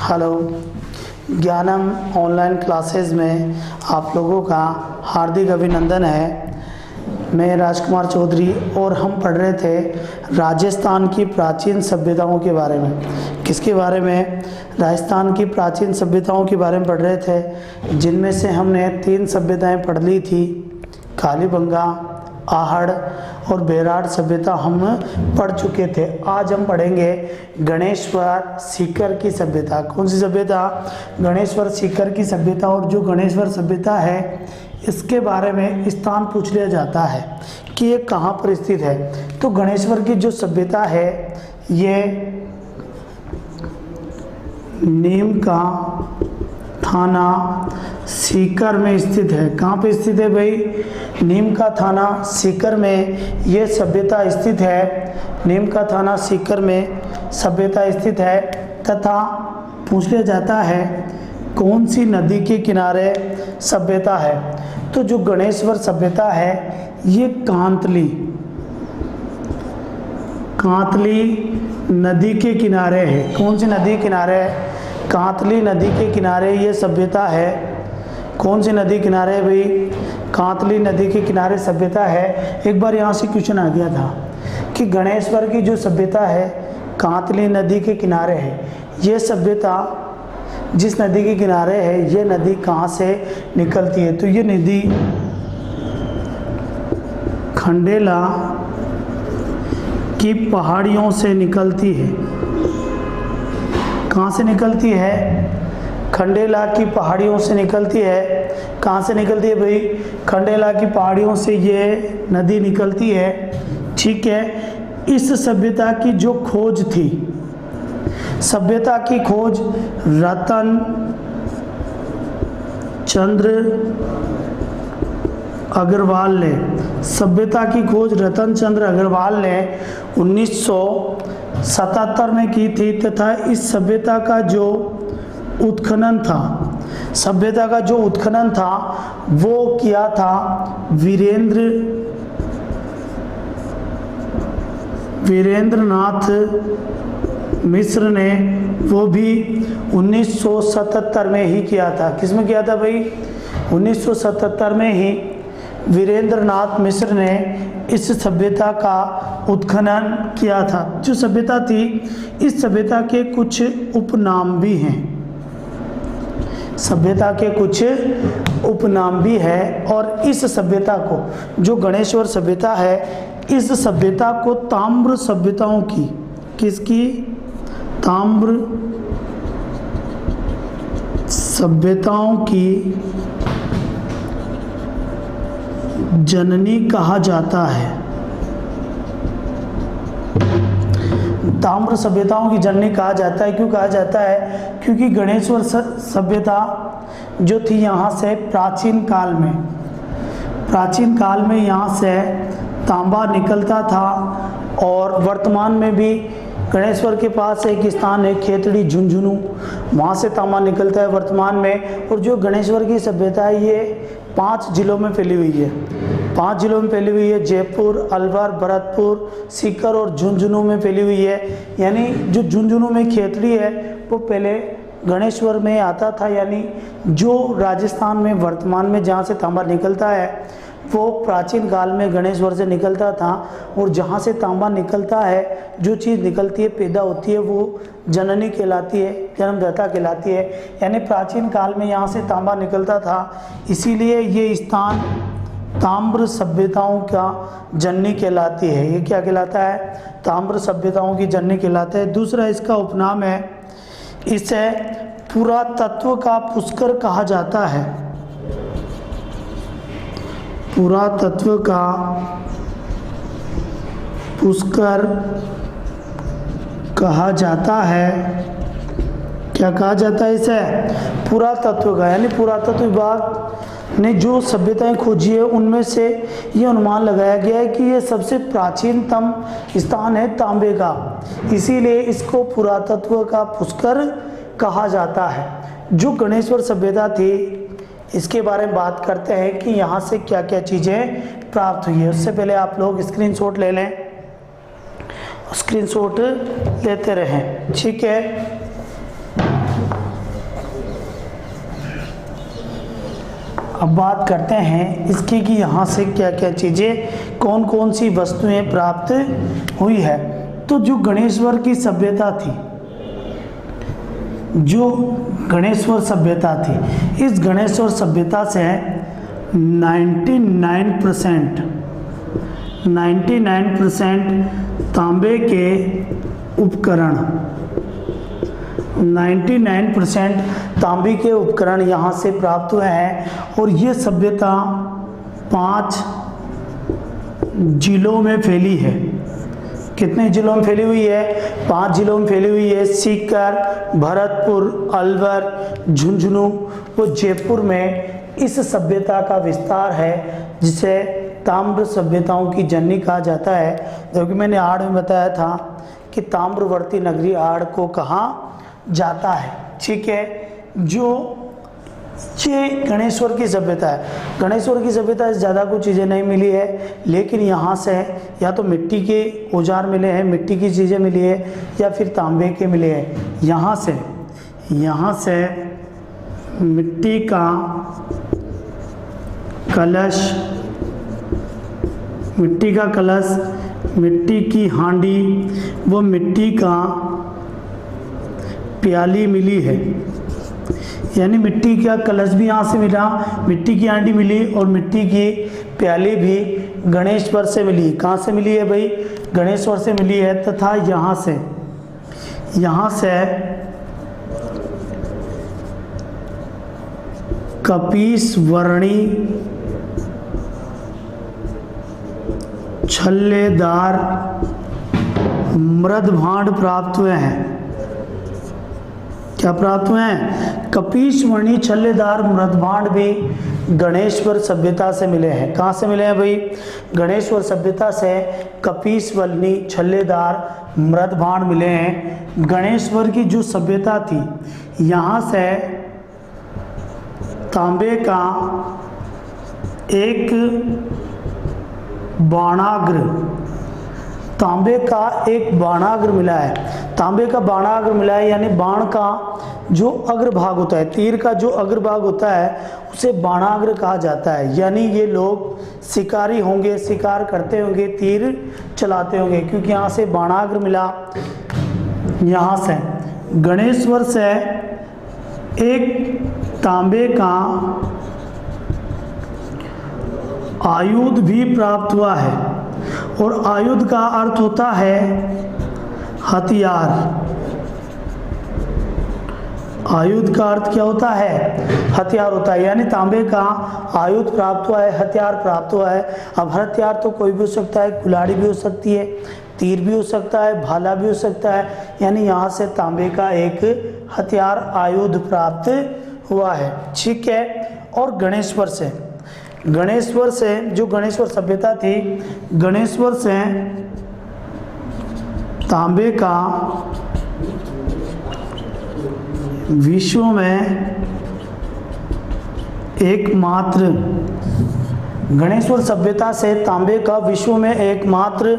Hello, ज्ञानम online classes में आप लोगों का हार्दिक अभिनंदन है। मैं राजकुमार चौधरी और हम पढ़ रहे थे राजस्थान की प्राचीन सभ्यताओं के बारे में। किसके बारे में? राजस्थान की प्राचीन सभ्यताओं के बारे में पढ़ रहे थे, जिनमें से हमने 3 सभ्यताएं पढ़ ली थी। कालीबंगा, आहड़ और बेराड़ सभ्यता हम पढ़ चुके थे। आज हम पढ़ेंगे गणेश्वर सीकर की सभ्यता। कौन सी सभ्यता? गणेश्वर सीकर की सभ्यता। और जो गणेश्वर सभ्यता है, इसके बारे में स्थान पूछ लिया जाता है कि ये कहाँ पर स्थित है। तो गणेश्वर की जो सभ्यता है, ये नीम का थाना सीकर में स्थित है। कहाँ पे स्थित है भाई? नीम का थाना सीकर में ये सभ्यता स्थित है। नीम का थाना सीकर में सभ्यता स्थित है। तथा पूछ लिया जाता है कौन सी नदी के किनारे सभ्यता है। तो जो गणेश्वर सभ्यता है, ये कांतली नदी के किनारे है। कौन सी नदी के किनारे? कांतली नदी के किनारे ये सभ्यता है। कौन सी नदी किनारे है भाई? कांतली नदी के किनारे सभ्यता है। एक बार यहाँ से क्वेश्चन आ गया था कि गणेश्वर की जो सभ्यता है कांतली नदी के किनारे है। ये सभ्यता जिस नदी के किनारे है, ये नदी कहाँ से निकलती है? तो ये नदी खंडेला की पहाड़ियों से निकलती है। कहाँ से निकलती है? खंडेला की पहाड़ियों से निकलती है। कहाँ से निकलती है भाई? खंडेला की पहाड़ियों से ये नदी निकलती है। ठीक है। इस सभ्यता की जो खोज थी, सभ्यता की खोज रतन चंद्र अग्रवाल ने, सभ्यता की खोज रतन चंद्र अग्रवाल ने 1977 में की थी। तथा इस सभ्यता का जो उत्खनन था, सभ्यता का जो उत्खनन था वो किया था वीरेंद्रनाथ मिश्र ने। वो भी 1977 में ही किया था। किसमें किया था भाई? 1977 में ही वीरेंद्रनाथ मिश्र ने इस सभ्यता का उत्खनन किया था। जो सभ्यता थी, इस सभ्यता के कुछ उपनाम भी हैं। सभ्यता के कुछ उपनाम भी है। और इस सभ्यता को, जो गणेश्वर सभ्यता है, इस सभ्यता को ताम्र सभ्यताओं की, किसकी? ताम्र सभ्यताओं की जननी कहा जाता है। ताम्र सभ्यताओं की जननी कहा जाता है। क्यों कहा जाता है? क्योंकि गणेश्वर सभ्यता जो थी, यहाँ से प्राचीन काल में यहाँ से तांबा निकलता था। और वर्तमान में भी गणेश्वर के पास एक स्थान है खेतड़ी झुंझुनू, वहाँ से तांबा निकलता है वर्तमान में। और जो गणेश्वर की सभ्यता है, ये 5 जिलों में फैली हुई है। 5 जिलों में फैली हुई है। जयपुर, अलवर, भरतपुर, सीकर और झुंझुनू में फैली हुई है। यानी जो झुंझुनू में खेतड़ी है, वो पहले गणेश्वर में आता था। यानी जो राजस्थान में वर्तमान में जहाँ से तांबा निकलता है, वो प्राचीन काल में गणेश्वर से निकलता था। और जहाँ से तांबा निकलता है, जो चीज़ निकलती है, पैदा होती है, वो जननी कहलाती है, जन्मदाता कहलाती है। यानी प्राचीन काल में यहाँ से तांबा निकलता था, इसीलिए ये स्थान ताम्र सभ्यताओं का जननी कहलाती है। ये क्या कहलाता है? ताम्र सभ्यताओं की जननी कहलाता है। दूसरा इसका उपनाम है, इसे पुरातत्व का पुष्कर कहा जाता है। पुरातत्व का पुष्कर कहा जाता है। क्या कहा जाता है इसे? पुरातत्व का। यानी पुरातत्व विभाग ने जो सभ्यताएं खोजी है, उनमें से ये अनुमान लगाया गया है कि ये सबसे प्राचीनतम स्थान है तांबे का, इसीलिए इसको पुरातत्व का पुष्कर कहा जाता है। जो गणेश्वर सभ्यता थी, इसके बारे में बात करते हैं कि यहाँ से क्या क्या चीज़ें प्राप्त हुई है। उससे पहले आप लोग स्क्रीनशॉट ले लें, स्क्रीनशॉट लेते रहें, ठीक है। अब बात करते हैं इसकी कि यहाँ से क्या क्या चीज़ें, कौन कौन सी वस्तुएं प्राप्त हुई है। तो जो गणेश्वर की सभ्यता थी, जो गणेश्वर सभ्यता थी, इस गणेश्वर सभ्यता से 99% तांबे के उपकरण, 99% तांबे के उपकरण यहाँ से प्राप्त हुए हैं। और ये सभ्यता 5 जिलों में फैली है। कितने जिलों में फैली हुई है? 5 जिलों में फैली हुई है। सीकर, भरतपुर, अलवर, झुंझुनू व जयपुर में इस सभ्यता का विस्तार है, जिसे ताम्र सभ्यताओं की जननी कहा जाता है। जो कि मैंने आड़ में बताया था कि ताम्रवर्ती नगरी आड़ को कहा जाता है। ठीक है, जो ये गणेश्वर की सभ्यता है। गणेश्वर की सभ्यता से ज़्यादा कुछ चीज़ें नहीं मिली है, लेकिन यहाँ से या तो मिट्टी के औजार मिले हैं, मिट्टी की चीज़ें मिली है, या फिर तांबे के मिले हैं। यहाँ से मिट्टी का कलश, मिट्टी की हांडी व मिट्टी का प्याली मिली है। यानी मिट्टी का कलश भी यहाँ से मिला, मिट्टी की हांडी मिली और मिट्टी की प्याली भी गणेश्वर से मिली। कहाँ से मिली है भाई? गणेश्वर से मिली है। तथा यहाँ से कपीस वर्णी छल्लेदार मृद भांड प्राप्त हुए हैं। क्या प्राप्त हुए हैं? कपीस वर्णी छल्लेदार मृद भांड भी गणेश्वर सभ्यता से मिले हैं। कहाँ से मिले हैं भाई? गणेश्वर सभ्यता से कपीस वर्णी छल्लेदार मृद भांड मिले हैं। गणेश्वर की जो सभ्यता थी, यहाँ से तांबे का एक बाणाग्र मिला है। तांबे का बाणाग्र मिला है, यानी बाण का जो अग्रभाग होता है, तीर का जो अग्रभाग होता है, उसे बाणाग्र कहा जाता है। यानी ये लोग शिकारी होंगे, शिकार करते होंगे, तीर चलाते होंगे, क्योंकि यहाँ से बाणाग्र मिला। यहाँ से गणेश्वर से एक तांबे का आयुध भी प्राप्त हुआ है। और आयुध का अर्थ होता है हथियार। आयुध का अर्थ क्या होता है? हथियार होता है। यानी तांबे का आयुध प्राप्त हुआ है, हथियार प्राप्त हुआ है। अब हथियार तो कोई भी हो सकता है, कुल्हाड़ी भी हो सकती है, तीर भी हो सकता है, भाला भी हो सकता है। यानी यहाँ से तांबे का एक हथियार आयुध प्राप्त हुआ है। ठीक है। और गणेश्वर से जो गणेश्वर सभ्यता थी, गणेश्वर से तांबे का विश्व में एकमात्र, गणेश्वर सभ्यता से तांबे का विश्व में एकमात्र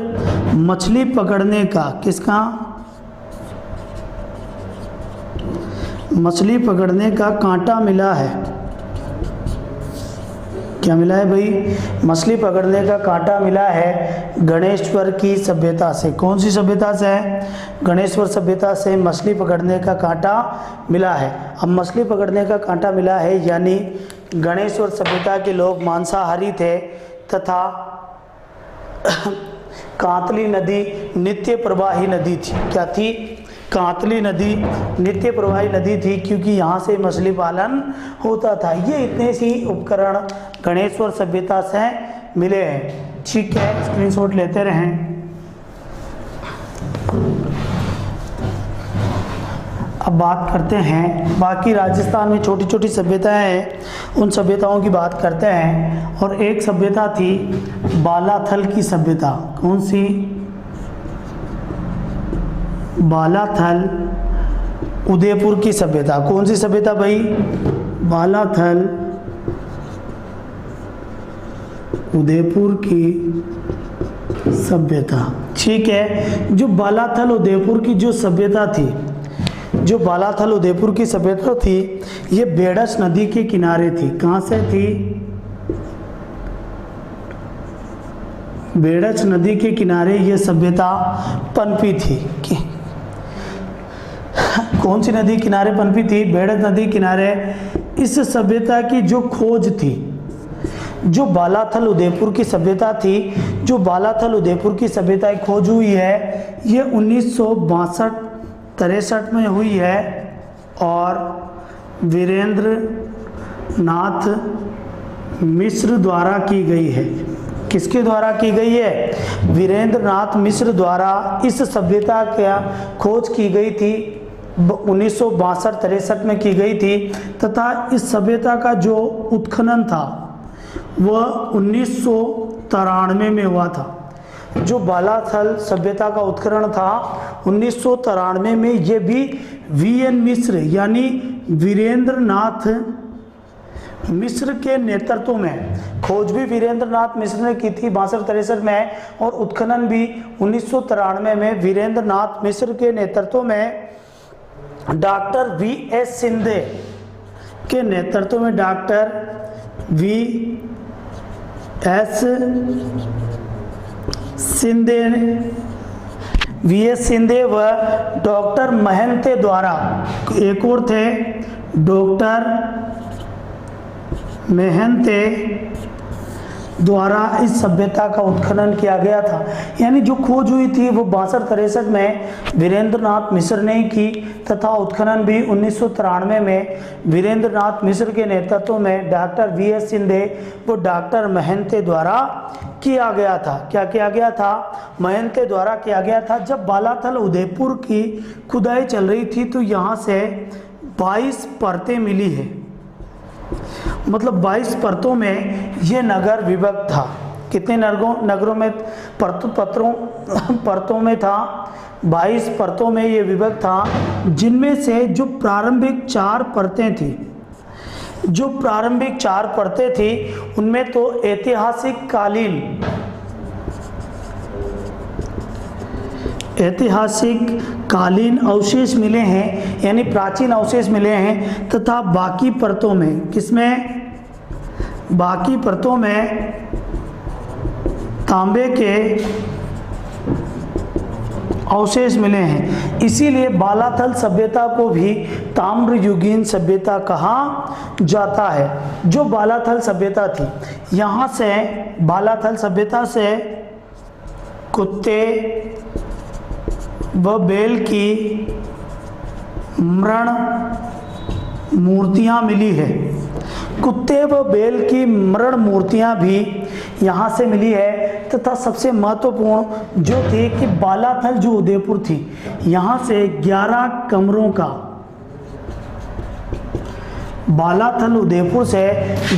मछली पकड़ने का, किसका? मछली पकड़ने का कांटा मिला है। क्या मिला है भाई? मछली पकड़ने का कांटा मिला है गणेश्वर की सभ्यता से। कौन सी सभ्यता से है? गणेश्वर सभ्यता से मछली पकड़ने का कांटा मिला है। अब मछली पकड़ने का कांटा मिला है, यानी गणेश्वर सभ्यता के लोग मांसाहारी थे, तथा कांतली नदी नित्य प्रवाही नदी थी। क्या थी? कांतली नदी नित्य प्रवाही नदी थी, क्योंकि यहाँ से मछली पालन होता था। ये इतने सी उपकरण गणेश्वर सभ्यता से मिले हैं। ठीक है, स्क्रीनशॉट लेते रहें। अब बात करते हैं बाकी राजस्थान में छोटी छोटी सभ्यताएं हैं, उन सभ्यताओं की बात करते हैं। और एक सभ्यता थी बालाथल की सभ्यता। कौन सी? बालाथल उदयपुर की सभ्यता। कौन सी सभ्यता भाई? बालाथल उदयपुर की सभ्यता। ठीक है। जो बालाथल उदयपुर की जो सभ्यता थी, जो बालाथल उदयपुर की सभ्यता थी ये बेडस नदी के किनारे थी। कहाँ से थी? बेडस नदी के किनारे ये सभ्यता पनपी थी। कौन सी नदी किनारे पनपी थी? बेडस नदी किनारे। इस सभ्यता की जो खोज थी, जो बालाथल उदयपुर की सभ्यता थी, जो बालाथल उदयपुर की सभ्यता की खोज हुई है ये 1962-63 में हुई है और वीरेंद्र नाथ मिश्र द्वारा की गई है। किसके द्वारा की गई है? वीरेंद्र नाथ मिश्र द्वारा इस सभ्यता का खोज की गई थी, 1962-63 में की गई थी तथा इस सभ्यता का जो उत्खनन था वह 1993 में हुआ था। जो बालाथल सभ्यता का उत्खनन था 1993 में, ये भी वीएन मिश्र यानी वीरेंद्र नाथ मिश्र के नेतृत्व में, खोज भी वीरेंद्र नाथ मिश्र ने की थी 62-63 में और उत्खनन भी 1993 में वीरेंद्र नाथ मिश्र के नेतृत्व में डॉक्टर वी.एस. शिंदे के नेतृत्व में, डॉक्टर वी.एस. शिंदे व डॉक्टर महंते द्वारा, एक और थे डॉक्टर महंते द्वारा इस सभ्यता का उत्खनन किया गया था। यानी जो खोज हुई थी वो 62-63 में वीरेंद्र नाथ मिश्र ने की तथा उत्खनन भी 1993 में वीरेंद्र नाथ मिश्र के नेतृत्व में डॉक्टर वी.एस. शिंदे व डॉक्टर महंते द्वारा किया गया था। क्या किया गया था? महंते द्वारा किया गया था। जब बालाथल उदयपुर की खुदाई चल रही थी तो यहाँ से 22 परतें मिली है, मतलब 22 परतों में ये नगर विभक्त था। कितने नगरों में परतों में था? 22 परतों में ये विभक्त था, जिनमें से जो प्रारंभिक 4 परतें थी उनमें तो ऐतिहासिक कालीन अवशेष मिले हैं, यानी प्राचीन अवशेष मिले हैं तथा बाकी परतों में, किसमें? बाकी परतों में तांबे के अवशेष मिले हैं। इसीलिए बालाथल सभ्यता को भी ताम्रयुगीन सभ्यता कहा जाता है। जो बालाथल सभ्यता थी, यहाँ से बालाथल सभ्यता से कुत्ते व बैल की मृण मूर्तियाँ मिली है। कुत्ते व बैल की मृण मूर्तियाँ भी यहाँ से मिली है तथा सबसे महत्वपूर्ण जो थी कि बालाथल जो उदयपुर थी, यहाँ से 11 कमरों का, बालाथल उदयपुर से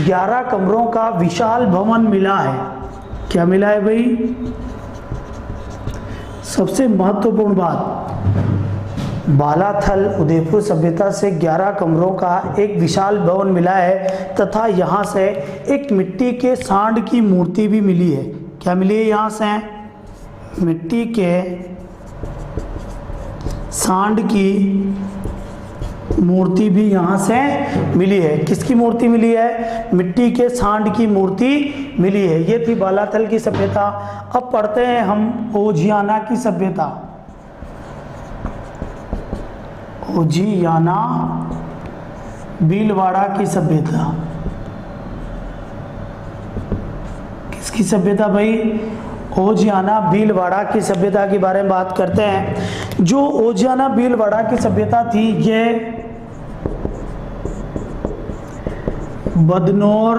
11 कमरों का विशाल भवन मिला है। क्या मिला है भाई? सबसे महत्वपूर्ण बात, बालाथल उदयपुर सभ्यता से 11 कमरों का एक विशाल भवन मिला है तथा यहाँ से एक मिट्टी के सांड की मूर्ति भी मिली है। क्या मिली है? यहाँ से मिट्टी के सांड की मूर्ति भी यहाँ से मिली है। किसकी मूर्ति मिली है? मिट्टी के सांड की मूर्ति मिली है। ये थी बालाथल की सभ्यता। अब पढ़ते हैं हम ओजियाना की सभ्यता। ओजियाना भीलवाड़ा की सभ्यता। किसकी सभ्यता भाई? ओजियाना भीलवाड़ा की सभ्यता के बारे में बात करते हैं। जो ओजियाना भीलवाड़ा की सभ्यता थी ये बदनौर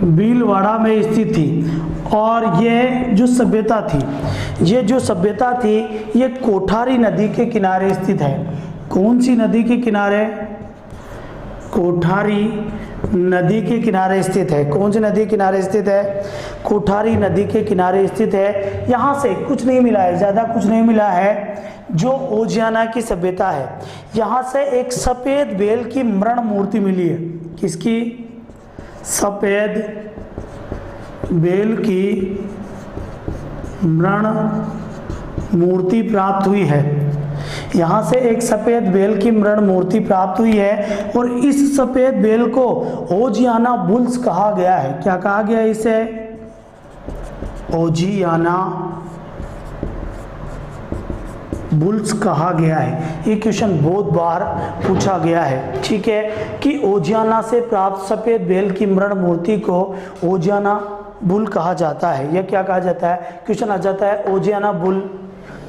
भीलवाड़ा में स्थित थी और ये जो सभ्यता थी ये कोठारी नदी के किनारे स्थित है। कौन सी नदी के किनारे? कोठारी नदी के किनारे स्थित है। कौन सी नदी के किनारे स्थित है? कोठारी नदी के किनारे स्थित है। यहाँ से कुछ नहीं मिला है, ज़्यादा कुछ नहीं मिला है। जो ओजियाना की सभ्यता है, यहाँ से एक सफ़ेद बैल की मृण मूर्ति मिली है। किसकी? सफ़ेद बैल की मृण मूर्ति प्राप्त हुई है। यहाँ से एक सफ़ेद बेल की मृण मूर्ति प्राप्त हुई है और इस सफ़ेद बेल को ओजियाना बुल्स कहा गया है। क्या कहा गया है इसे? ओजियाना बुल्स कहा गया है। ये क्वेश्चन बहुत बार पूछा गया है, ठीक है, कि ओजियाना से प्राप्त सफ़ेद बेल की मृण मूर्ति को ओजियाना बुल कहा जाता है। यह क्या कहा जाता है? क्वेश्चन आ जाता है ओजियाना बुल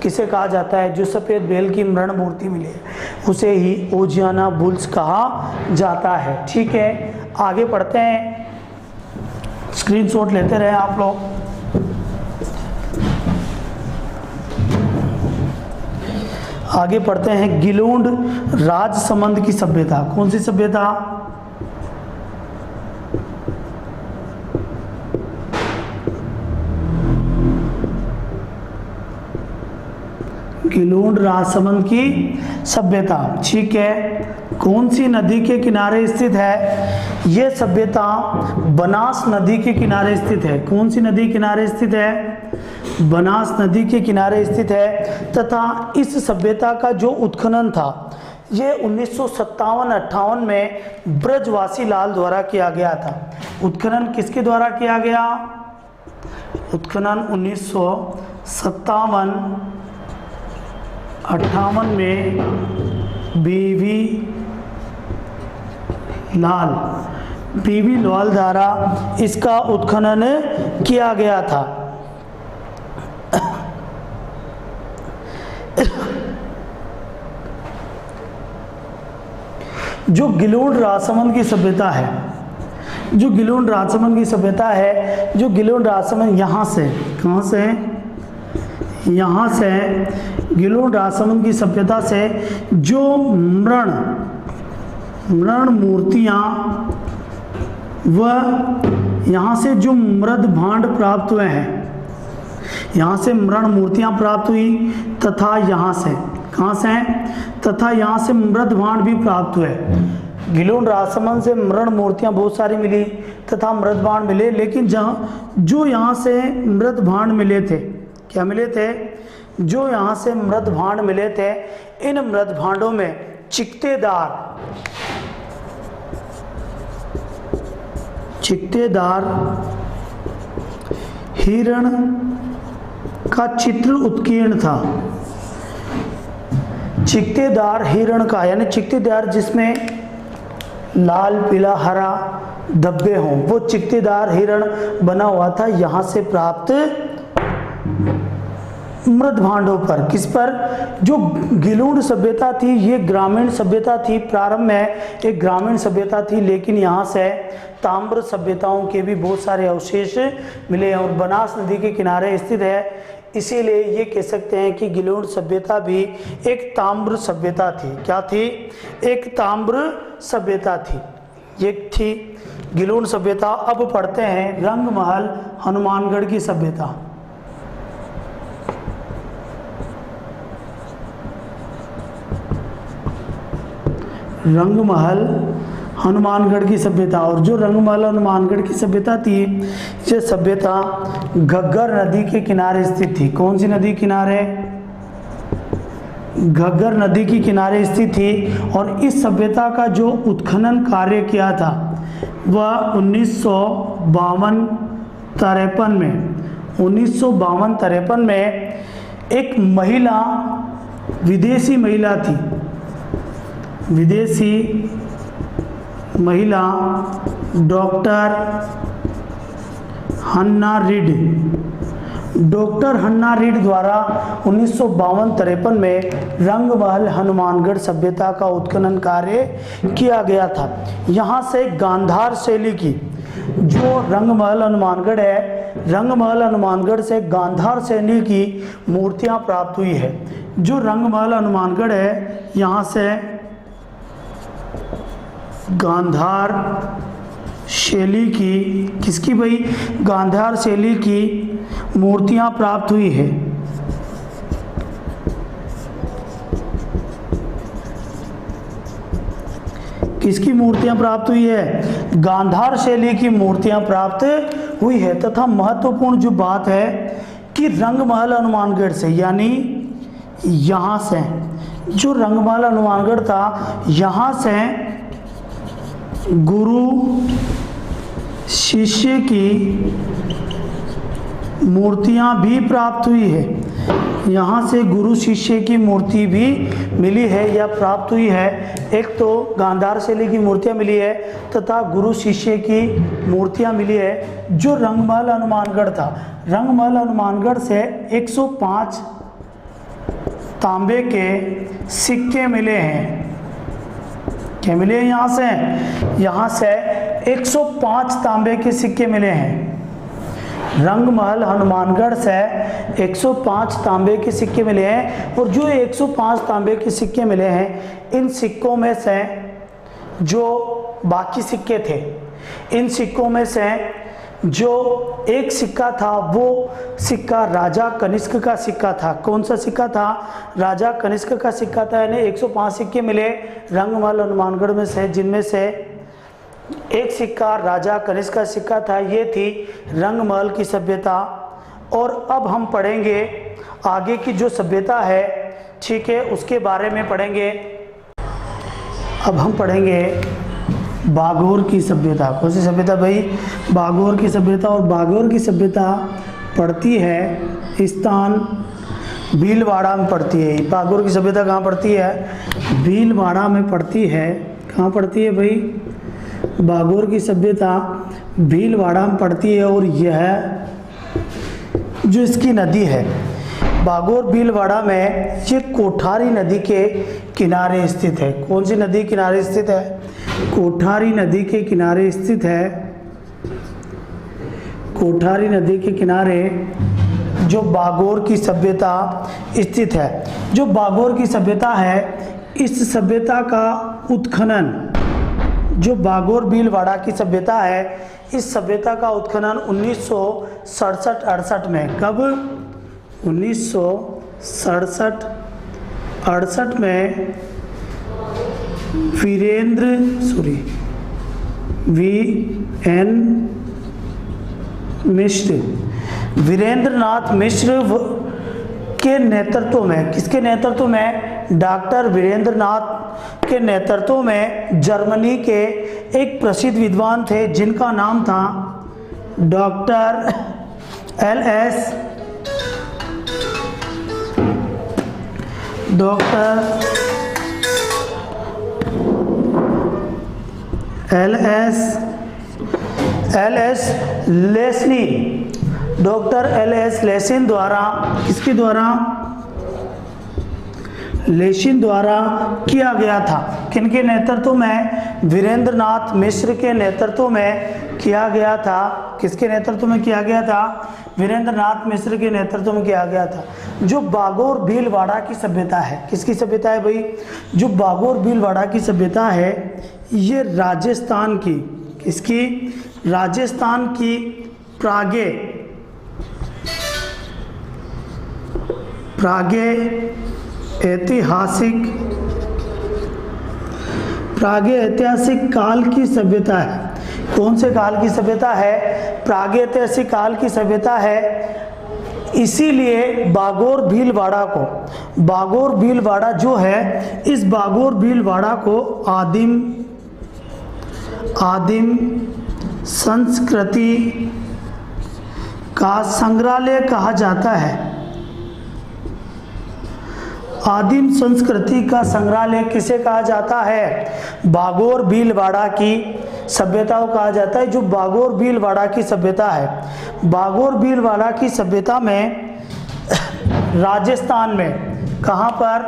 किसे कहा जाता है? जो सफ़ेद बेल की मृण मूर्ति मिली है उसे ही ओजियाना बुल्स कहा जाता है, ठीक है। आगे पढ़ते हैं, स्क्रीनशॉट लेते रहे आप लोग। आगे पढ़ते हैं, गिलोंड राजसमंद की सभ्यता। कौन सी सभ्यता? गिलोंड राजसमंद की सभ्यता, ठीक है। कौन सी नदी के किनारे स्थित है? यह सभ्यता बनास नदी के किनारे स्थित है। कौन सी नदी किनारे स्थित है? बनास नदी के किनारे स्थित है। तथा इस सभ्यता का जो उत्खनन था ये 1957-58 में ब्रजवासी लाल द्वारा किया गया था। उत्खनन किसके द्वारा किया गया? उत्खनन 1957-58 में बीवी लाल द्वारा इसका उत्खनन किया गया था। जो गिलोंड राजसमंद की सभ्यता है, जो गिलोंड राजसमंद की सभ्यता है, जो गिलोंड राजसमंद यहाँ से, कहाँ से? यहाँ से गिलोंड राजसमंद की सभ्यता से जो मृण मूर्तियाँ व यहाँ से जो मृद भांड प्राप्त हुए हैं, यहाँ से मृण मूर्तियाँ प्राप्त हुई तथा यहाँ से, कहाँ से? तथा यहाँ से मृद भांड भी प्राप्त हुए। गिलोंड राजसमंद से मृण मूर्तियाँ बहुत सारी मिली तथा मृद भांड मिले, लेकिन जो यहाँ से मृद भांड मिले थे, क्या मिले थे? जो यहाँ से मृद भांड मिले थे, इन मृद भांडों में चिकतेदार हिरण का चित्र उत्कीर्ण था। चिकतेदार हिरण का, यानी चिकतेदार जिसमें लाल पीला हरा धब्बे हों, वो चिकतेदार हिरण बना हुआ था यहाँ से प्राप्त मृद भांडों पर। किस पर? जो गिलोंड सभ्यता थी ये ग्रामीण सभ्यता थी, प्रारंभ में एक ग्रामीण सभ्यता थी, लेकिन यहाँ से ताम्र सभ्यताओं के भी बहुत सारे अवशेष मिले हैं और बनास नदी के किनारे स्थित है। इसीलिए ये कह सकते हैं कि गिलोंड सभ्यता भी एक ताम्र सभ्यता थी। क्या थी? एक ताम्र सभ्यता थी, ये थी गिलोंड सभ्यता। अब पढ़ते हैं रंगमहल हनुमानगढ़ की सभ्यता। रंगमहल हनुमानगढ़ की सभ्यता, और जो रंगमहल हनुमानगढ़ की सभ्यता थी ये सभ्यता घग्गर नदी के किनारे स्थित थी। कौन सी नदी किनारे? घग्गर नदी के किनारे स्थित थी। और इस सभ्यता का जो उत्खनन कार्य किया था वह 1952-53 में एक महिला, विदेशी महिला थी, विदेशी महिला डॉक्टर हन्ना रीड द्वारा 1952-53 में रंगमहल हनुमानगढ़ सभ्यता का उत्खनन कार्य किया गया था। यहाँ से गांधार शैली की, जो रंगमहल हनुमानगढ़ है, रंगमहल हनुमानगढ़ से गांधार शैली की मूर्तियाँ प्राप्त हुई है। जो रंगमहल हनुमानगढ़ है यहाँ से गांधार शैली की, किसकी भाई? गांधार शैली की मूर्तियां प्राप्त हुई है। किसकी मूर्तियां प्राप्त हुई है? गांधार शैली की मूर्तियां प्राप्त हुई है। तथा महत्वपूर्ण जो बात है कि रंगमहल हनुमानगढ़ से, यानी यहाँ से जो रंगमहल हनुमानगढ़ था, यहाँ से गुरु शिष्य की मूर्तियाँ भी प्राप्त हुई है। यहाँ से गुरु शिष्य की मूर्ति भी मिली है या प्राप्त हुई है। एक तो गांधार शैली की मूर्तियाँ मिली है तथा गुरु शिष्य की मूर्तियाँ मिली है। जो रंगमहल हनुमानगढ़ था, रंगमहल हनुमानगढ़ से 105 तांबे के सिक्के मिले हैं। क्या मिले हैं? यहाँ से 105 तांबे के सिक्के मिले हैं। रंगमहल हनुमानगढ़ से 105 तांबे के सिक्के मिले हैं। और जो 105 तांबे के सिक्के मिले हैं, इन सिक्कों में से जो बाकी सिक्के थे, इन सिक्कों में से जो एक सिक्का था वो सिक्का राजा कनिष्क का सिक्का था। कौन सा सिक्का था? राजा कनिष्क का सिक्का था। यानी 105 सिक्के मिले रंगमहल हनुमानगढ़ में से, जिनमें से एक सिक्का राजा कनिष्क का सिक्का था। ये थी रंगमहल की सभ्यता। और अब हम पढ़ेंगे आगे की जो सभ्यता है, ठीक है, उसके बारे में पढ़ेंगे। अब हम पढ़ेंगे बागोर की सभ्यता। कौन सी सभ्यता भाई? बागोर की सभ्यता। और बागोर की सभ्यता पड़ती है स्थान भीलवाड़ा में पड़ती है। बागोर की सभ्यता कहाँ पड़ती है? भीलवाड़ा में पड़ती है। कहाँ पड़ती है भाई? बागोर की सभ्यता भीलवाड़ा में पड़ती है। और यह जो इसकी नदी है, बागोर भीलवाड़ा में, ये कोठारी नदी के किनारे स्थित है। कौन सी नदी किनारे स्थित है? कोठारी नदी के किनारे स्थित है। कोठारी नदी के किनारे जो बागोर की सभ्यता स्थित है। जो बागोर की सभ्यता है, इस सभ्यता का उत्खनन, जो बागोर भीलवाड़ा की सभ्यता है, इस सभ्यता का उत्खनन 1967-68 में, कब? 1967-68 में वीरेंद्रनाथ मिश्र के नेतृत्व में, किसके नेतृत्व में? डॉक्टर वीरेंद्रनाथ के नेतृत्व में जर्मनी के एक प्रसिद्ध विद्वान थे जिनका नाम था डॉक्टर डॉक्टर एल एस लेसिन द्वारा, किसके द्वारा? लेशिन द्वारा किया गया था। किनके नेतृत्व में? वीरेंद्रनाथ मिश्र के नेतृत्व में किया गया था। किसके नेतृत्व में किया गया था? वीरेंद्रनाथ मिश्र के नेतृत्व में किया गया था। जो बागोर भीलवाड़ा की सभ्यता है, किसकी सभ्यता है भाई? जो बागोर भीलवाड़ा की सभ्यता है, ये राजस्थान की, किसकी? राजस्थान की प्रागे ऐतिहासिक काल की सभ्यता है। कौन से काल की सभ्यता है? प्रागैतिहासिक काल की सभ्यता है। इसीलिए बागोर भीलवाड़ा जो है, इस बागोर भीलवाड़ा को आदिम संस्कृति का संग्रहालय कहा जाता है। आदिम संस्कृति का संग्रहालय किसे कहा जाता है? बागोर भीलवाड़ा की सभ्यता को कहा जाता है। जो बागोर भीलवाड़ा की सभ्यता है, बागोर भीलवाड़ा की सभ्यता में राजस्थान में, कहाँ पर?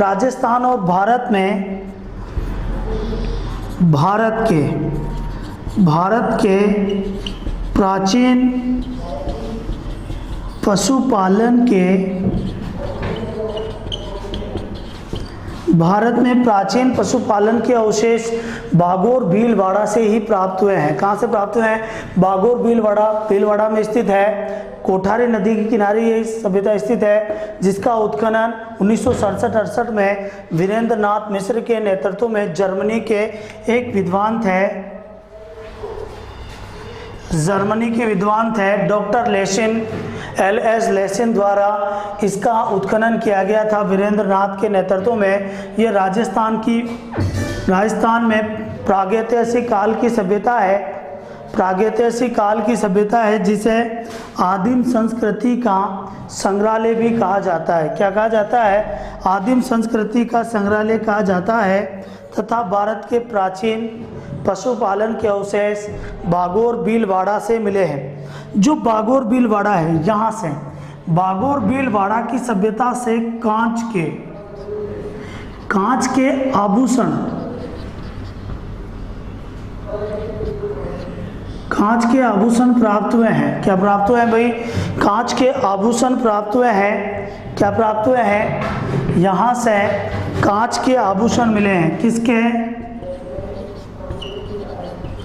राजस्थान और भारत में, भारत के प्राचीन पशुपालन के, भारत में प्राचीन पशुपालन के अवशेष बागोर भीलवाड़ा से ही प्राप्त हुए हैं। कहाँ से प्राप्त हुए हैं? बागोर भीलवाड़ा में स्थित है। कोठारी नदी के किनारे ये सभ्यता स्थित है, जिसका उत्खनन 1967-68 में वीरेंद्रनाथ मिश्र के नेतृत्व में जर्मनी के एक विद्वान थे, डॉक्टर लेशिन LS लेसिन द्वारा इसका उत्खनन किया गया था वीरेंद्र नाथ के नेतृत्व में। ये राजस्थान में प्रागैतिहासिक काल की सभ्यता है, प्रागैतिहासिक काल की सभ्यता है, जिसे आदिम संस्कृति का संग्रहालय भी कहा जाता है। क्या कहा जाता है? आदिम संस्कृति का संग्रहालय कहा जाता है। तथा भारत के प्राचीन पशुपालन के अवशेष बागोर भीलवाड़ा से मिले हैं। जो बागोर भीलवाड़ा है, यहाँ से बागोर भीलवाड़ा की सभ्यता से कांच के आभूषण, कांच के आभूषण प्राप्त हुए हैं। क्या प्राप्त हुए हैं भाई? कांच के आभूषण प्राप्त हुए हैं। क्या प्राप्त हुए हैं? यहाँ से कांच के आभूषण मिले हैं। किसके?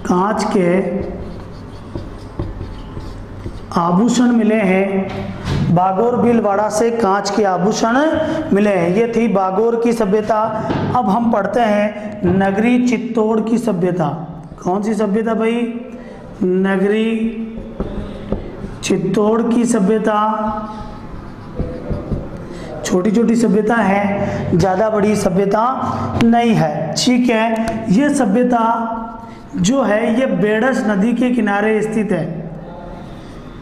कांच के आभूषण मिले हैं। बागोर भीलवाड़ा से कांच के आभूषण मिले हैं। ये थी बागोर की सभ्यता। अब हम पढ़ते हैं नगरी चित्तौड़ की सभ्यता। कौन सी सभ्यता भाई? नगरी चित्तौड़ की सभ्यता। छोटी छोटी सभ्यता है, ज़्यादा बड़ी सभ्यता नहीं है। ठीक है, ये सभ्यता जो है ये बेडस नदी के किनारे स्थित है।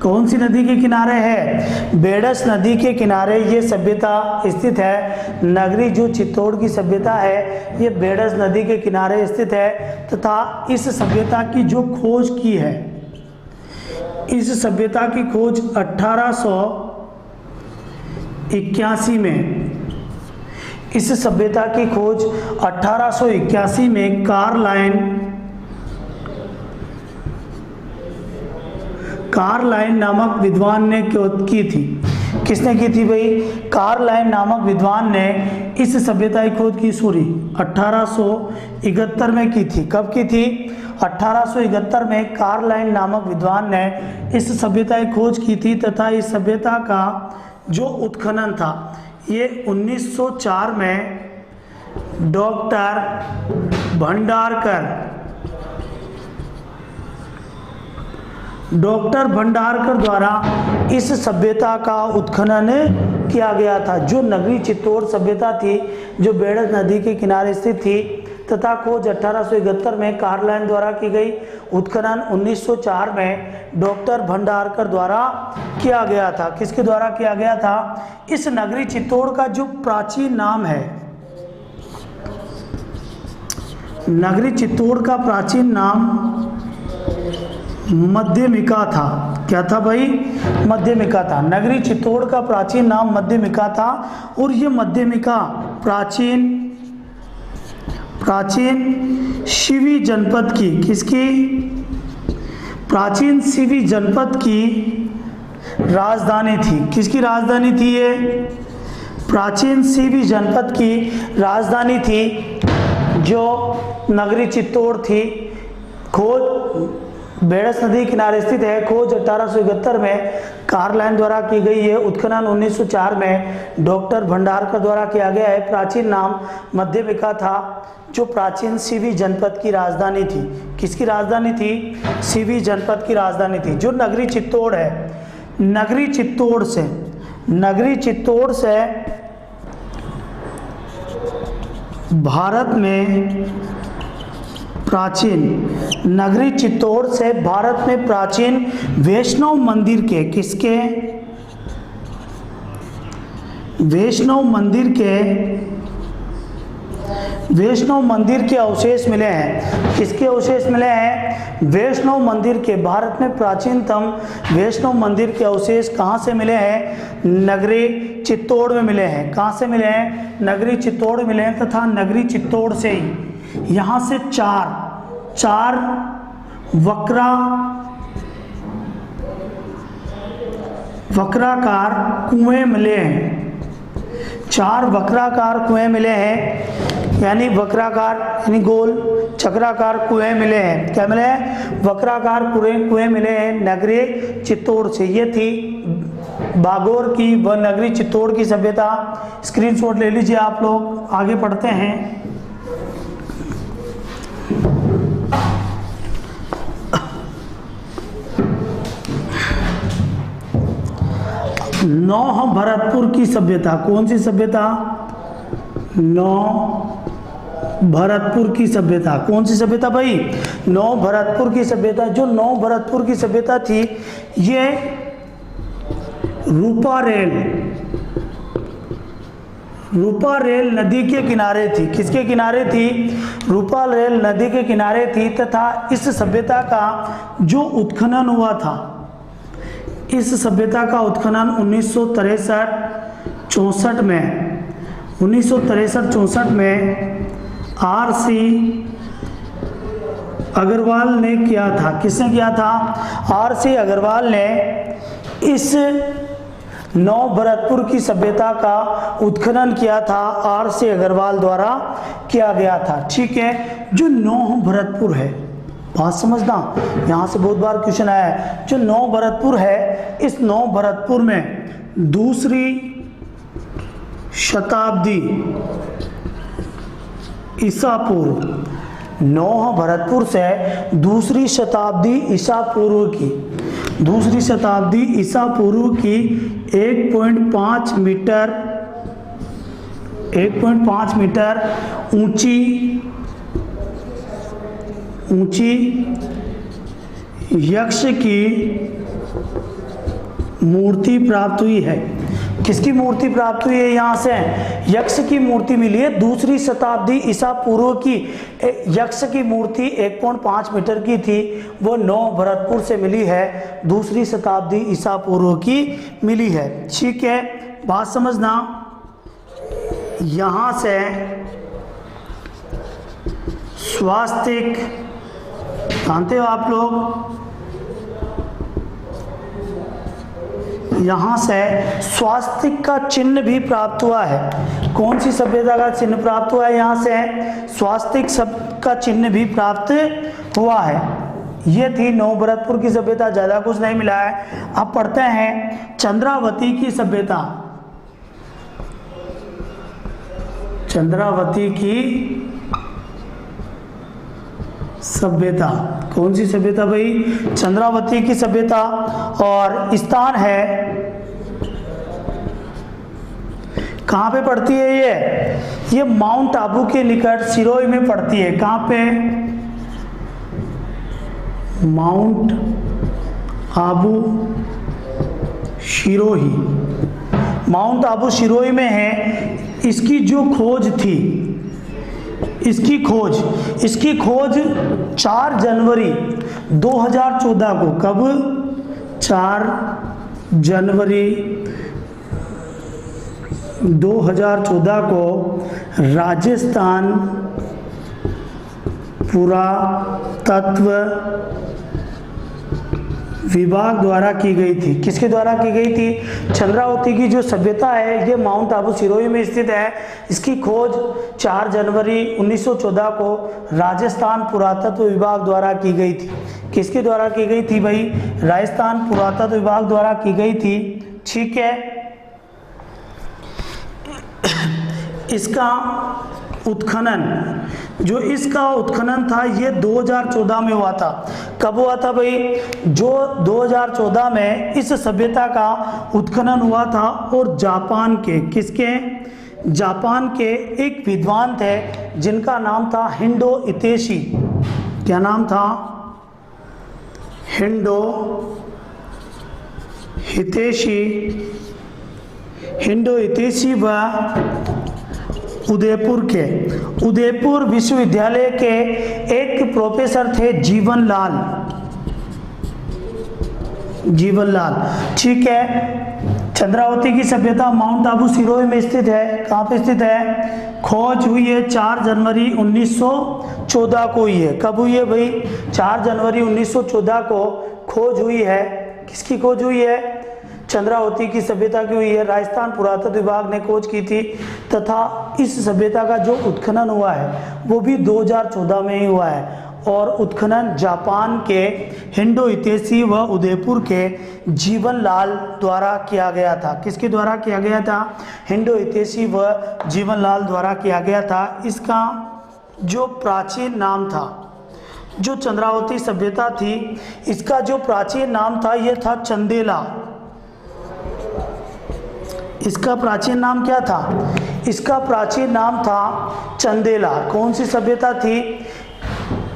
कौन सी नदी के किनारे है? बेडस नदी के किनारे ये सभ्यता स्थित है। नगरी जो चित्तौड़ की सभ्यता है ये बेडस नदी के किनारे स्थित है। तथा इस सभ्यता की जो खोज की है, इस सभ्यता की खोज 1881 में, इस सभ्यता की खोज 1881 में कार्लाइन नामक विद्वान ने की थी। किसने की थी भाई? कार्लाइन नामक विद्वान ने इस सभ्यता की खोज की। 1871 में की थी। कब की थी? 1871 में कार्लाइन नामक विद्वान ने इस सभ्यता की खोज की थी। तथा इस सभ्यता का जो उत्खनन था ये 1904 में डॉक्टर भंडारकर द्वारा इस सभ्यता का उत्खनन किया गया था। जो नगरी चित्तौड़ सभ्यता थी जो बेडस नदी के किनारे स्थित थी, तथा खोज 1871 में कार्लाइन द्वारा की गई। उत्खनन 1904 में डॉक्टर भंडारकर द्वारा किया गया था। किसके द्वारा किया गया था? इस नगरी चित्तौड़ का जो प्राचीन नाम है, नगरी चित्तौड़ का प्राचीन नाम मध्यमिका था। क्या था भाई? मध्यमिका था। नगरी चित्तौड़ का प्राचीन नाम मध्यमिका था। और ये मध्यमिका प्राचीन शिवी जनपद की, किसकी? प्राचीन शिवी जनपद की राजधानी थी। किसकी राजधानी थी ये? प्राचीन शिवी जनपद की राजधानी थी जो नगरी चित्तौड़ थी। खोज बेडस नदी किनारे स्थित है। खोज 1871 में कार्लाइन द्वारा की गई है। उत्खनन 1904 में डॉक्टर भंडारकर द्वारा किया गया है। प्राचीन नाम मध्यमिका था जो प्राचीन शिवी जनपद की राजधानी थी। किसकी राजधानी थी? शिवी जनपद की राजधानी थी। जो नगरी चित्तौड़ है, नगरी चित्तौड़ से भारत में प्राचीन, नगरी चित्तौड़ से भारत में प्राचीन वैष्णव मंदिर के, किसके? वैष्णव मंदिर के अवशेष मिले हैं। किसके अवशेष मिले हैं? वैष्णव मंदिर के। भारत में प्राचीनतम वैष्णव मंदिर के अवशेष कहाँ से मिले हैं? नगरी चित्तौड़ में मिले हैं। कहाँ से मिले हैं? नगरी चित्तौड़ में मिले हैं। तथा नगरी चित्तौड़ से ही यहाँ से चार वक्राकार कुएं मिले हैं। 4 वक्राकार कुएं मिले हैं, यानी वक्राकार यानी गोल चक्राकार कुएं मिले हैं। क्या मिले हैं? वक्राकार कुएं मिले हैं नगरी चित्तौड़ से। ये थी बागोर की व नगरी चित्तौड़ की सभ्यता। स्क्रीनशॉट ले लीजिए आप लोग। आगे पढ़ते हैं। नौह भरतपुर की सभ्यता, कौन सी सभ्यता? नौ भरतपुर की सभ्यता, कौन सी सभ्यता भाई? नौ भरतपुर की सभ्यता। जो नौ भरतपुर की सभ्यता थी ये रूपा रेल नदी के किनारे थी। किसके किनारे थी? रूपा रेल नदी के किनारे थी। तथा इस सभ्यता का जो उत्खनन हुआ था, इस सभ्यता का उत्खनन 1963-64 में R.C. अग्रवाल ने किया था। किसने किया था? R.C. अग्रवाल ने इस नौ भरतपुर की सभ्यता का उत्खनन किया था। R.C. अग्रवाल द्वारा किया गया था। ठीक है, जो नौ भरतपुर है, बात समझना, यहाँ से बहुत बार क्वेश्चन आया है। जो नौ भरतपुर है, इस नौ भरतपुर में दूसरी शताब्दी ईसा पूर्व, नौह भरतपुर से दूसरी शताब्दी ईसा पूर्व की, दूसरी शताब्दी ईसा पूर्व की 1.5 मीटर ऊंची यक्ष की मूर्ति प्राप्त हुई है। किसकी मूर्ति प्राप्त हुई है? यहाँ से यक्ष की मूर्ति मिली है। दूसरी शताब्दी ईसा पूर्व की यक्ष की मूर्ति 1.5 मीटर की थी, वो नौ भरतपुर से मिली है। दूसरी शताब्दी ईसा पूर्व की मिली है। ठीक है, बात समझना। यहाँ से स्वास्तिक, जानते हो आप लोग, यहाँ से स्वास्तिक का चिन्ह भी प्राप्त हुआ है। कौन सी सभ्यता का चिन्ह प्राप्त हुआ है? यहाँ से स्वास्तिक का चिन्ह भी प्राप्त हुआ है। ये थी नौ भरतपुर की सभ्यता, ज़्यादा कुछ नहीं मिला है। अब पढ़ते हैं चंद्रावती की सभ्यता। चंद्रावती की सभ्यता, कौन सी सभ्यता भाई? चंद्रावती की सभ्यता। और स्थान है, कहाँ पे पड़ती है ये माउंट आबू के निकट सिरोही में पड़ती है। कहाँ पे? माउंट आबू सिरोही, माउंट आबू सिरोही में है। इसकी जो खोज थी, इसकी खोज 4 जनवरी 2014 को, कब? 4 जनवरी 2014 को राजस्थान पुरातत्व विभाग द्वारा की गई थी। किसके द्वारा की गई थी? चंद्रावती की जो सभ्यता है ये माउंट आबू सिरोही में स्थित है। इसकी खोज 4 जनवरी 1914 को राजस्थान पुरातत्व विभाग द्वारा की गई थी। किसके द्वारा की गई थी भाई? राजस्थान पुरातत्व विभाग द्वारा की गई थी। ठीक है, इसका उत्खनन, जो इसका उत्खनन था ये 2014 में हुआ था। कब हुआ था भाई? जो 2014 में इस सभ्यता का उत्खनन हुआ था। और जापान के, किसके? जापान के एक विद्वान थे जिनका नाम था हिंडो इतेशी। क्या नाम था? हिंडो हितेशी व उदयपुर विश्वविद्यालय के एक प्रोफेसर थे जीवनलाल। ठीक है, चंद्रावती की सभ्यता माउंट आबू सिरोही में स्थित है। कहाँ पे स्थित है? खोज हुई है 4 जनवरी 1914 को हुई है। कब हुई है भाई? 4 जनवरी 1914 को खोज हुई है। किसकी खोज हुई है? चंद्रावती की सभ्यता की हुई है। राजस्थान पुरातत्व विभाग ने खोज की थी। तथा इस सभ्यता का जो उत्खनन हुआ है वो भी 2014 में ही हुआ है। और उत्खनन जापान के हिंडो इतेशी व उदयपुर के जीवनलाल द्वारा किया गया था। किसके द्वारा किया गया था? हिंडो इतेशी व जीवनलाल द्वारा किया गया था। इसका जो प्राचीन नाम था, जो चंद्रावती सभ्यता थी, इसका जो प्राचीन नाम था ये था चंदेला। इसका प्राचीन नाम क्या था? इसका प्राचीन नाम था चंदेला। कौन सी सभ्यता थी?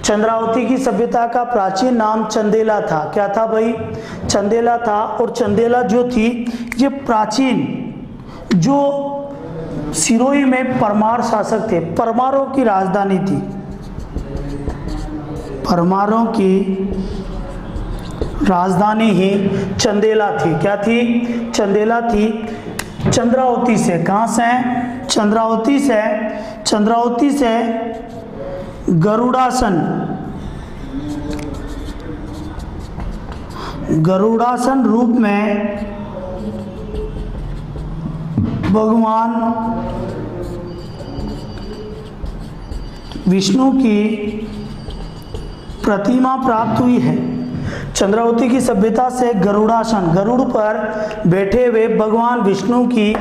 चंद्रावती की सभ्यता का प्राचीन नाम चंदेला था। क्या था भाई? चंदेला था। और चंदेला जो थी ये प्राचीन जो सिरोही में परमार शासक थे, परमारों की राजधानी थी। परमारों की राजधानी ही चंदेला थी। क्या थी? चंदेला थी। चंद्रावती से, कहाँ से? चंद्रावती से, चंद्रावती से गरुड़ासन, गरुड़ासन रूप में भगवान विष्णु की प्रतिमा प्राप्त हुई है। चंद्रावती की सभ्यता से गरुड़ासन, गरुड़ पर बैठे हुए भगवान विष्णु की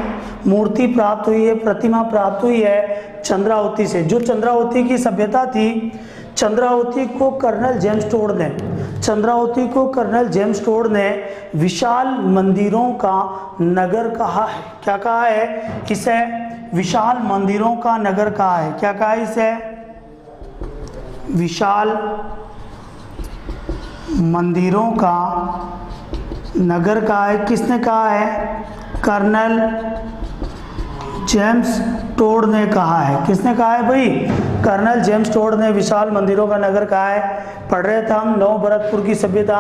मूर्ति प्राप्त हुई है, प्रतिमा प्राप्त हुई है चंद्रावती से। जो चंद्रावती की सभ्यता थी, चंद्रावती को कर्नल जेम्स टोड ने, चंद्रावती को कर्नल जेम्स टोड ने विशाल मंदिरों का नगर कहा है। क्या कहा है इसे? विशाल मंदिरों का नगर कहा है। क्या कहा है इसे? विशाल मंदिरों का नगर कहा है। किसने कहा है? कर्नल जेम्स टोड ने कहा है। किसने कहा है भाई? कर्नल जेम्स टोड ने विशाल मंदिरों का नगर कहा है। पढ़ रहे थे हम नव भरतपुर की सभ्यता,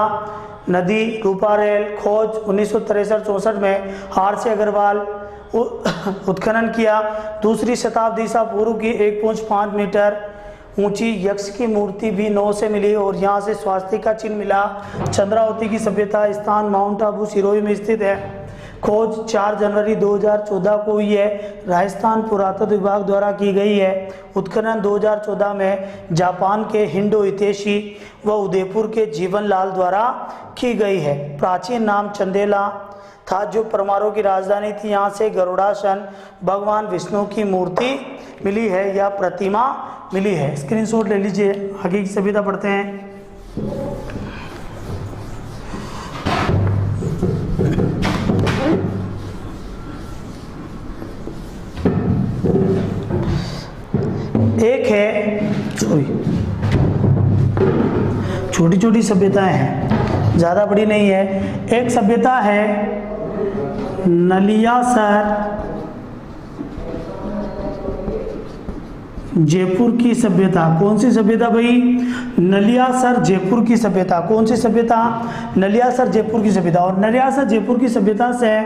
नदी, रूपा रेल, खोज 1963-64 में आर.सी. अग्रवाल उत्खनन किया। दूसरी शताब्दी ईसा पूर्व की 1.5 मीटर ऊंची यक्ष की मूर्ति भी 9 से मिली और यहाँ से स्वास्तिक का चिन्ह मिला। चंद्रावती की सभ्यता स्थान माउंट आबू सिरोही में स्थित है। खोज 4 जनवरी 2014 को हुई है, राजस्थान पुरातत्व विभाग द्वारा की गई है। उत्खनन 2014 में जापान के हिंडो हितेशी व उदयपुर के जीवन लाल द्वारा की गई है। प्राचीन नाम चंदेला था जो परमारों की राजधानी थी। यहाँ से गरुड़ासन भगवान विष्णु की मूर्ति मिली है या प्रतिमा मिली है। स्क्रीनशॉट ले लीजिए, आगे की सभ्यता पढ़ते हैं। एक है, छोटी छोटी सभ्यताएं हैं, ज़्यादा बड़ी नहीं है। एक सभ्यता है नलियासर जयपुर की सभ्यता। कौन सी सभ्यता भाई? नलियासर जयपुर की सभ्यता। कौन सी सभ्यता? नलियासर जयपुर की सभ्यता। और नलियासर जयपुर की सभ्यता से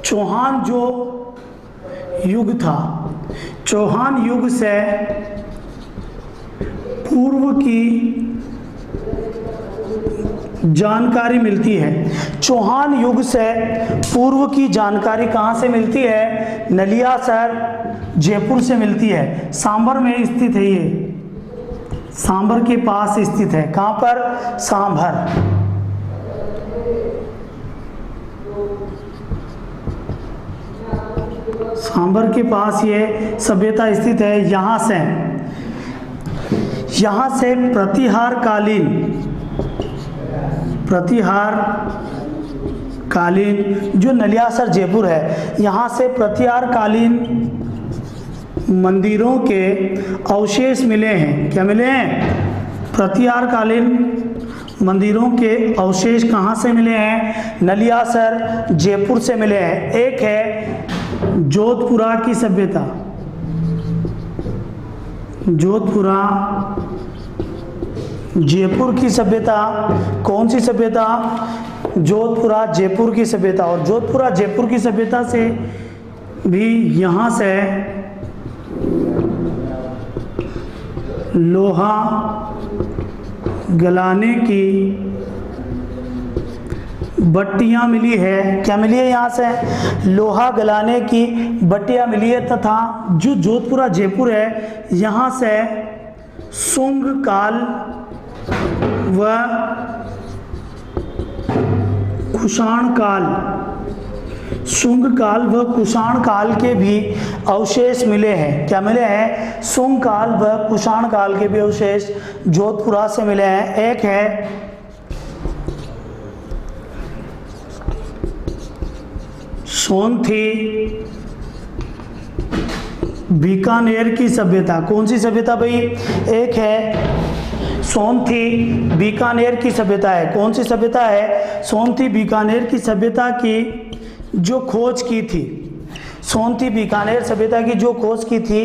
चौहान जो युग था, चौहान युग से पूर्व की जानकारी मिलती है। चौहान युग से पूर्व की जानकारी कहाँ से मिलती है? नलियासर जयपुर से मिलती है। सांभर में स्थित है ये, सांभर के पास स्थित है। कहाँ पर? सांभर। सांभर के पास ये सभ्यता स्थित है। यहाँ से प्रतिहार कालीन जो नलियासर जयपुर है, यहाँ से प्रतिहार कालीन मंदिरों के अवशेष मिले हैं। क्या मिले हैं? प्रतिहार कालीन मंदिरों के अवशेष कहाँ से मिले हैं? नलियासर जयपुर से मिले हैं। एक है जोधपुरा की सभ्यता, जोधपुरा जयपुर की सभ्यता। कौन सी सभ्यता? जोधपुरा जयपुर की सभ्यता। और जोधपुरा जयपुर की सभ्यता से भी यहाँ से लोहा गलाने की बट्टियाँ मिली है। क्या मिली है? यहाँ से लोहा गलाने की बट्टियाँ मिली है। तथा जो जोधपुरा जयपुर है, यहाँ से शुंग काल व कुषाण काल, शुंग काल व कुषाण काल के भी अवशेष मिले हैं। क्या मिले हैं? शुंग काल व कुषाण काल के भी अवशेष जोधपुरा से मिले हैं। एक है सोनथी बीकानेर की सभ्यता, कौन सी सभ्यता भाई? एक है सोनथी बीकानेर की सभ्यता है, कौन सी सभ्यता है? सोनथी बीकानेर की सभ्यता की जो खोज की थी, सोनथी बीकानेर सभ्यता की जो खोज की थी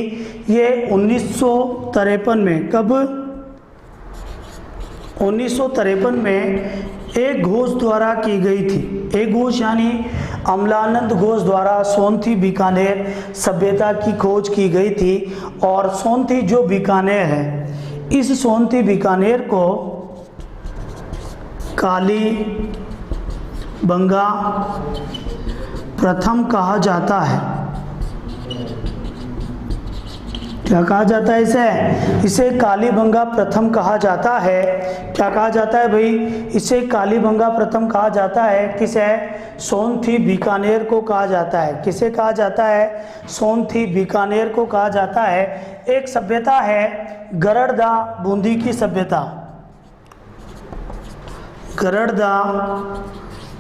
ये 1953 में, कब? 1953 में एक घोष द्वारा की गई थी। एक घोष यानी अमलानंद घोष द्वारा सोनथी बीकानेर सभ्यता की खोज की गई थी। और सोनथी जो बीकानेर है, इस सोनथी बीकानेर को काली बंगा प्रथम कहा जाता है। क्या कहा जाता है इसे? इसे कालीबंगा प्रथम कहा जाता है। क्या कहा जाता है भाई? इसे कालीबंगा प्रथम कहा जाता है। किसे? सोनथी बीकानेर को कहा जाता है। किसे कहा जाता है? सोनथी बीकानेर को कहा जाता है। एक सभ्यता है गरड़दा बूंदी की सभ्यता, गरड़दा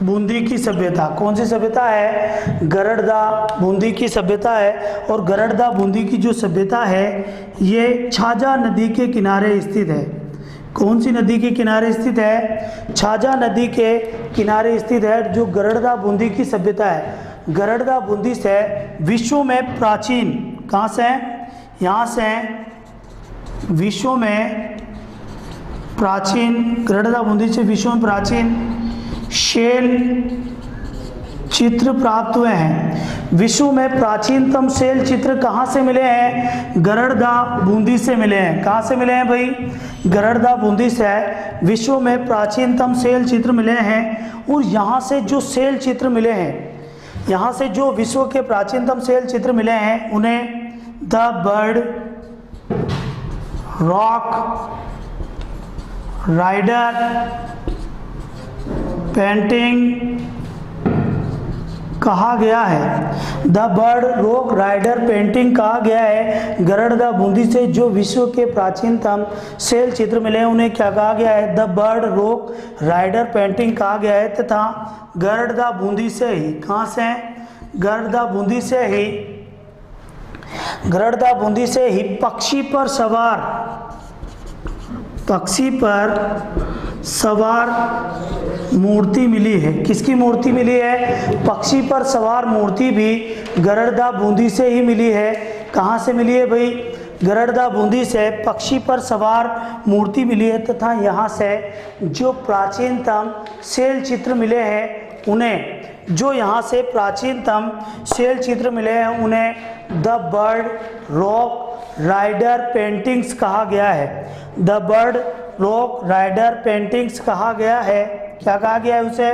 बूंदी की सभ्यता। कौन सी सभ्यता है? गरड़दा बूंदी की सभ्यता है। और गरड़दा बूंदी की जो सभ्यता है ये छाजा नदी के किनारे स्थित है। कौन सी नदी के किनारे स्थित है? छाजा नदी के किनारे स्थित है जो गरड़दा बूंदी की सभ्यता है। गरड़दा बूंदी से विश्व में प्राचीन, कहाँ से? यहाँ से विश्व में प्राचीन, गरड़दा बूंदी से विश्व में प्राचीन शैल चित्र प्राप्त हुए हैं। विश्व में प्राचीनतम शैल चित्र कहाँ से मिले हैं? गरड़दा बूंदी से मिले हैं। कहाँ से मिले हैं भाई? गरड़दा बूंदी से विश्व में प्राचीनतम शैल चित्र मिले हैं। और यहाँ से जो शैल चित्र मिले हैं, यहाँ से जो विश्व के प्राचीनतम शैल चित्र मिले हैं उन्हें the bird rock rider painting कहा गया है। The bird rock rider painting कहा गया है। गरड़दा बूंदी से जो विश्व के प्राचीनतम शैल चित्र मिले हैं उन्हें क्या कहा गया है? The bird rock rider painting कहा गया है। तथा गरड़दा बूंदी से ही, कहाँ से? गरड़दा बूंदी से ही, गरड़दा बूंदी से ही पक्षी पर सवार मूर्ति मिली है। किसकी मूर्ति मिली है? पक्षी पर सवार मूर्ति भी गरड़दा बूंदी से ही मिली है। कहाँ से मिली है भाई? गरड़दा बूंदी से पक्षी पर सवार मूर्ति मिली है। तथा यहाँ से जो प्राचीनतम शैल चित्र मिले हैं उन्हें, जो यहाँ से प्राचीनतम शैल चित्र मिले हैं उन्हें the bird rock rider paintings कहा गया है। The bird rock rider paintings कहा गया है। क्या कहा गया है उसे?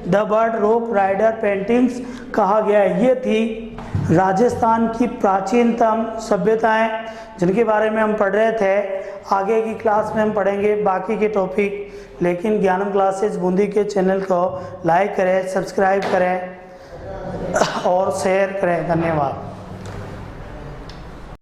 The bird rock rider paintings कहा गया है। ये थी राजस्थान की प्राचीनतम सभ्यताएं जिनके बारे में हम पढ़ रहे थे। आगे की क्लास में हम पढ़ेंगे बाकी के टॉपिक। लेकिन ज्ञानम क्लासेस बूंदी के चैनल को लाइक करें, सब्सक्राइब करें और शेयर करें। धन्यवाद।